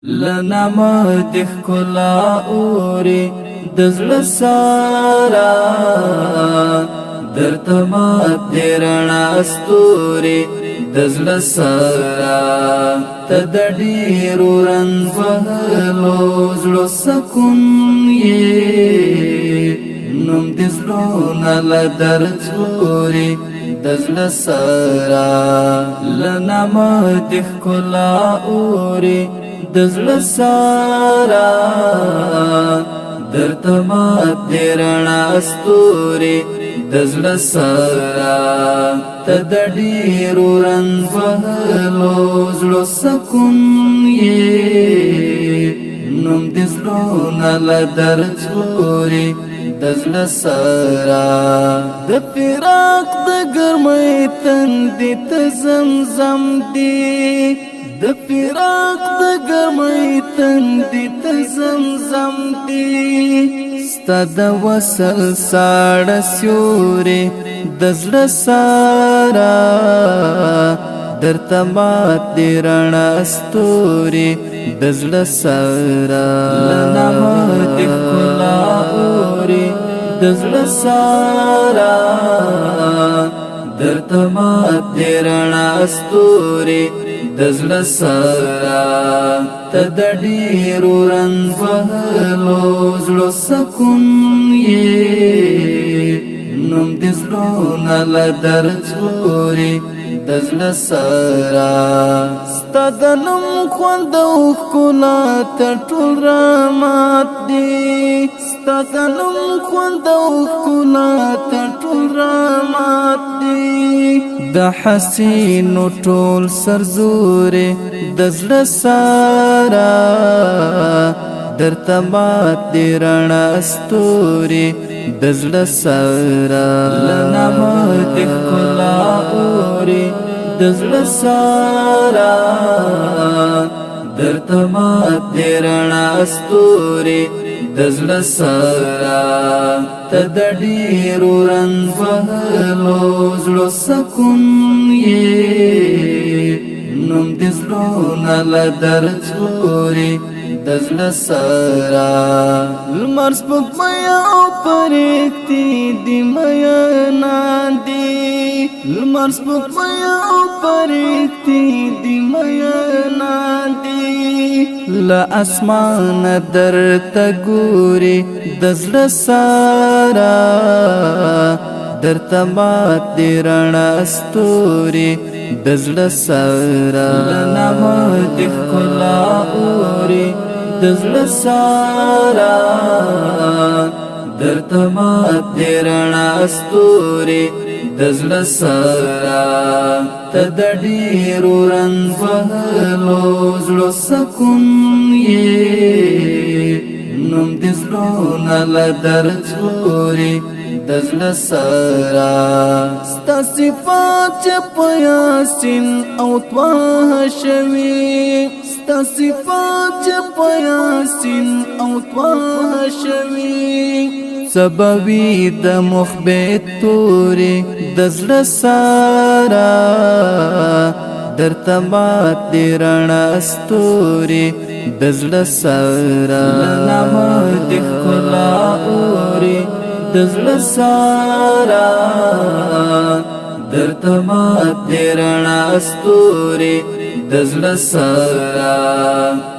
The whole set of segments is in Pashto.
لنما دخلا اوري دزل سارا درتما دیرنا استوري دزل سارا تدډیرو رنگ وهلو زړه سکون یې نوم دزلو نل درڅوري دزل سارا لنما دخلا اوري دزل سارا درتما دیرنا استوري دزل سارا تدډیرو رنگ وهلو زړه سکون یې نوم دزلو نل درڅوري دزل سارا د فراق د ګرمۍ تندې ته زمزم دی د فراق د ګرمۍ تندې ته زمزم دی ستا د وصل ساړه سیوري د زړه سارا درته ماتې رڼا ستوري د زړه سارا لنما دې ښکلا اوري د زړه سارا درته ماتې رڼا ستوري دزل سارا تدډیرو رنگ وهلو زړه سکون یې نوم دزلو نل درڅوري دزل سارا ستا د نوم خوند او ښکلا ته ټول رامات دي ستا د نوم خوند او ښکلا ته ټول رامات دي د حسینو ټول سرزوري دزل سارا درته ماتې رڼا ستوري دزل سارا لنما دې ښکلا اوري دزل سارا درته ماتې رڼا ستوري دزل سارا تدډیرو رنگ وهلو زړه سکون یې نوم دزلو نل درڅوري دزل سارا لمر سپوږمۍ او پرښتې دې میینان دي لمر سپوږمۍ او پرښتې دې میینان دي له اسمانه درته ګوري دزل سارا درته ماتې رڼا ستوري دزل سارا لنما دې ښکلا اوري دزل سارا درته ماتې رڼا ستوري دزل سارا تدډیرو رنگ وهلو زړه سکون یې نوم دزلو نل درڅوري دزل سارا ستا صفات چې په یاسین او طه شوي ستا صفات چې په یاسین او طه شوي سبوي د مخبت توري دزل سارا درته ماتې رڼا ستوري دزل سارا لنما دې ښکلا اوري دزل سارا درته ماتې رڼا ستوري دزل سارا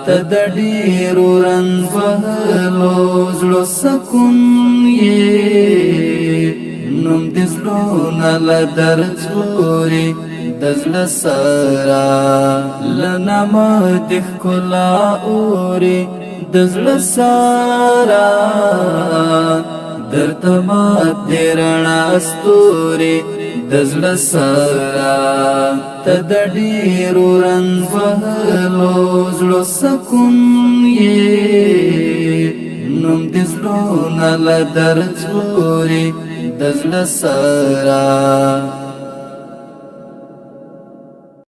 تدډیرو رنگ وهلو زړه سکون یې نوم دزلو نل درڅوري دزل سارا لنما دې ښکلا اوري دزل سارا درته ماتې رڼا ستوري دزل سارا تدډیرو رنگ وهلو زړه سکون یې نوم دزلو نل درڅوري دزل سارا